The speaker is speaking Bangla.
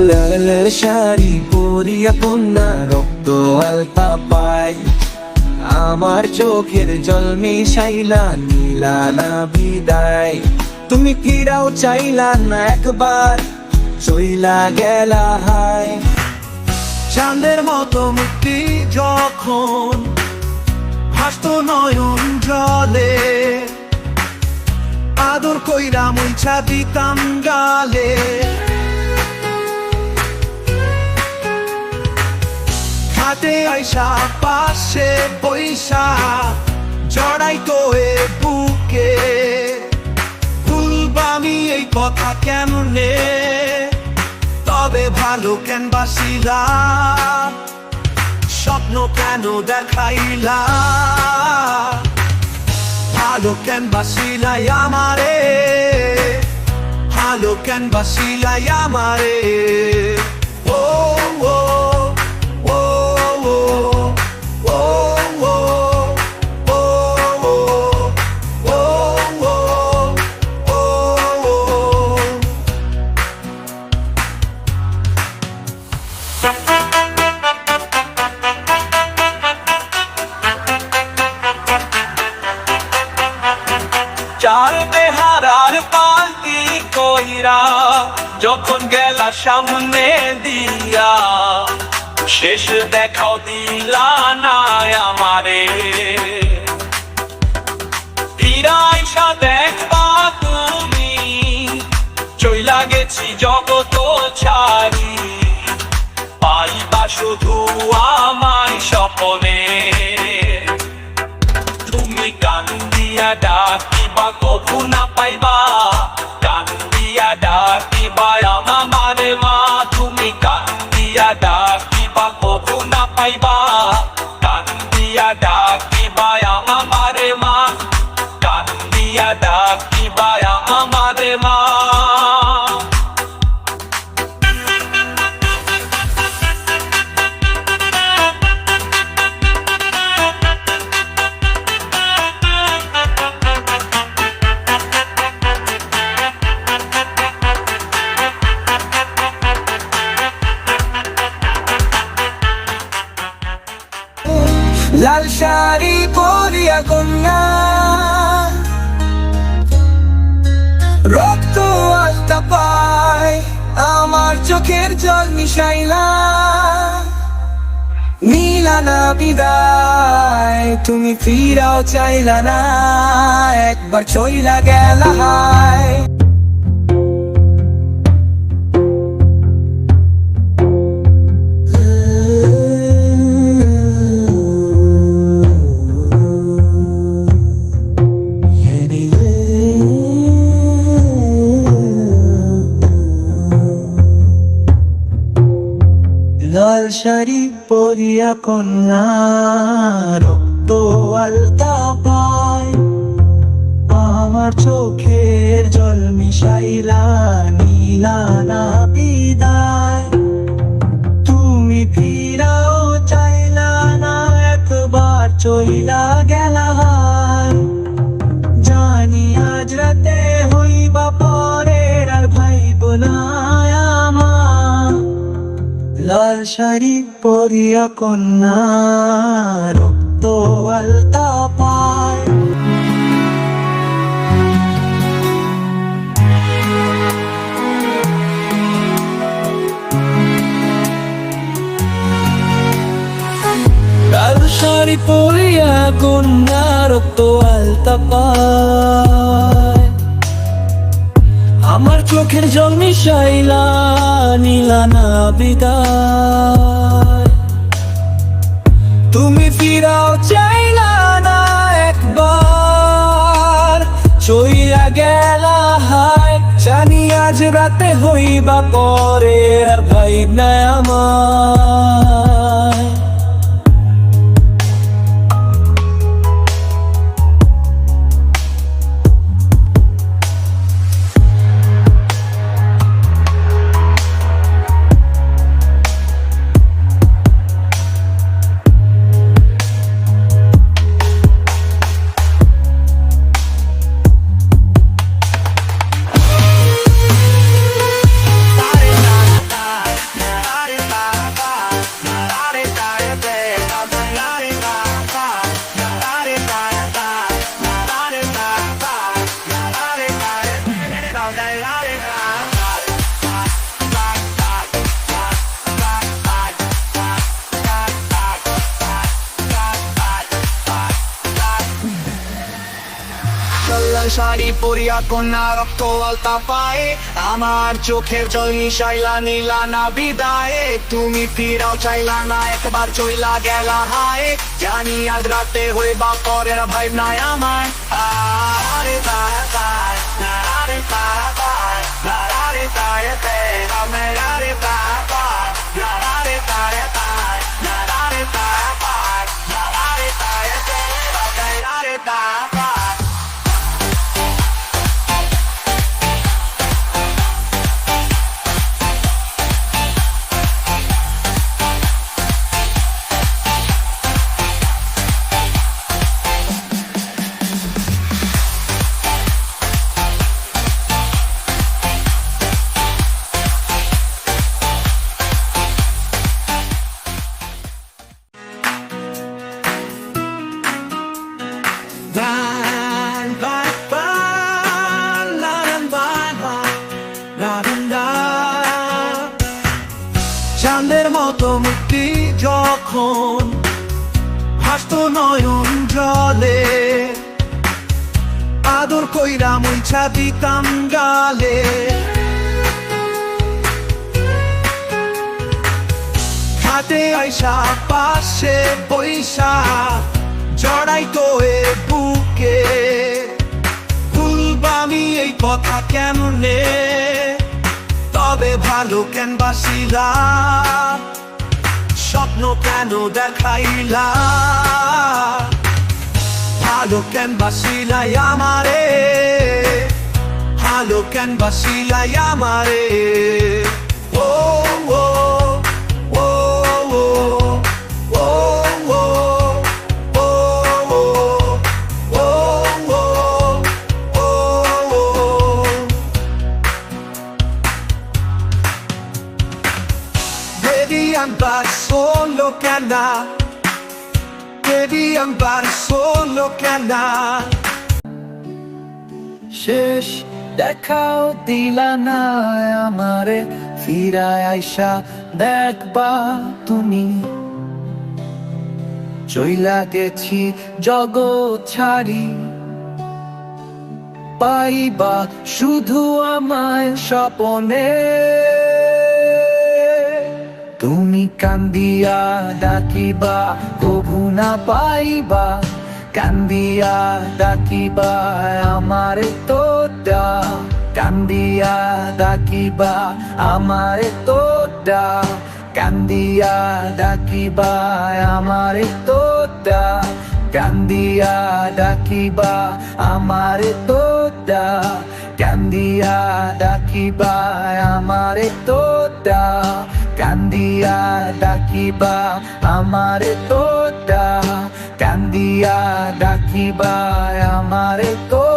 লাল শাড়ি পরিয়া কন্যা রক্ত আলতা পায়, আমার চোখের জল মিশাইলা নীলা না বিদায়। তুমি ফিরাও চাইলা না একবার, চইলা গেলা হায়। চাঁদের মতো মুক্তি যখন ভাসত নয়ন জলে, আদর কইরা মুইছা দিতাম গালে। হাতে আইসা পাশে বৈশা জড়াইতো এ বুকে, ভুলবামি এই কথা কেমনে, তবে ভালো কেন বাসিলা, স্বপ্ন কেন দেখাইলা, ভালো কেন বাসিলাই আমারে, ভালো কেন বাসিলাই আমারে। ও ও ও ও ও ও ও ও ও ও। চার বেহারার পালকি কইরা যখন গেলা সামনে দিয়া, শেষ দেখাও দিলা না আমারে। ফিরাইসা দেখবা তুমি, চইলা গেছি জগত ছাড়ি, পাইবা শুধু আমায় স্বপনে। তুমি গান দিয়া ডাকিবা কভু না পাইবা, গান দিয়া ডাকিবা আমারে মা। তুমি গান দিয়া ডাকিবা কভু না পাইবা, গান দিয়া ডাকিবা আমারে মা, গান দিয়া ডাকিবা আমারে মা। লাল শাড়ি পরিয়া কন্যা রক্ত আলতা পায়, আমার চোখের জল মিশাইলা নীলা না বিদায়। তুমি ফিরাও চাইলা না একবার, চইলা গেলা হায়। লাল শাড়ি পরিয়া কন্যা রক্ত আলতা পায়, আমার চোখের জল মিশাইলা নীলা না বিদায়। তুমি ফিরাও চাইলা না একবার, চইলা গেলা হায়। জানি আজ রাতে হইবা পরের আর ভাইব না আমার। লাল শাড়ি পরিয়া কন্যা রক্ত আলতা পায়। লাল শাড়ি পরিয়া কন্যা রক্ত আলতা পায়, আমার চোখের জল মিশাইলা নীলা না বিদায়। তুমি ফিরাও চাইলা না একবার, চইলা গেলা হায়। জানি আজ রাতে হইবা পরে আর ভাইব না আমায়। শাড়ি পরিয়া কন্যা রক্ত আলতা পায়ে আমার চোখের জল মিশাইলা নীলা না বিদায়ে তুমি ফিরাও চাইলা না একবার চইলা গেলা হায় জানি আজ রাতে হইবা পরের ভাই নাই আমার আরে তাই তাই আরে তাই তাই আরে তাই তাই আমি আরে তাই তাই আরে তাই তাই আরে তাই তাই আরে তাই তাই আরে তাই তাই চাঁদের মতো মুক্তি যখন ভাসত নয়ন জলে আদর কইরা মুইছা দিতাম গালে হাতে আইসা পাশে পয়সা জড়াইতো এ বুকে ভুলবামি এই কথা কেমনে তবে ভালো কেন বাসিলা স্বপ্ন কেন দেখাইলা ভালো কেন বাসিলাই আমারে ভালো কেন বাসিলাই আমারে ও ও ও ও ও ও andar solo que andar, quería andar solo que andar. শেষ দেখাও দিলা না আমারে ফিরায় আইসা দেখবা তুমি চইলা গেছি জগৎ ছাড়ি পাইবা শুধু আমায় স্বপনে তুমি কান্দিয়া ডাকিবা কভু না পাইবা কান্দিয়া ডাকিবা আমারে তোডা কান্দিয়া ডাকিবা আমারে তোডা কান্দিয়া ডাকিবা আমারে তোডা কান্দিয়া ডাকিবা আমারে তোডা কান্দিয়া ডাকিবা আমারে তোডা কান্দিয়া ডাকিবা আমারে তোডা কান্দিয়া ডাকিবা আমারে তো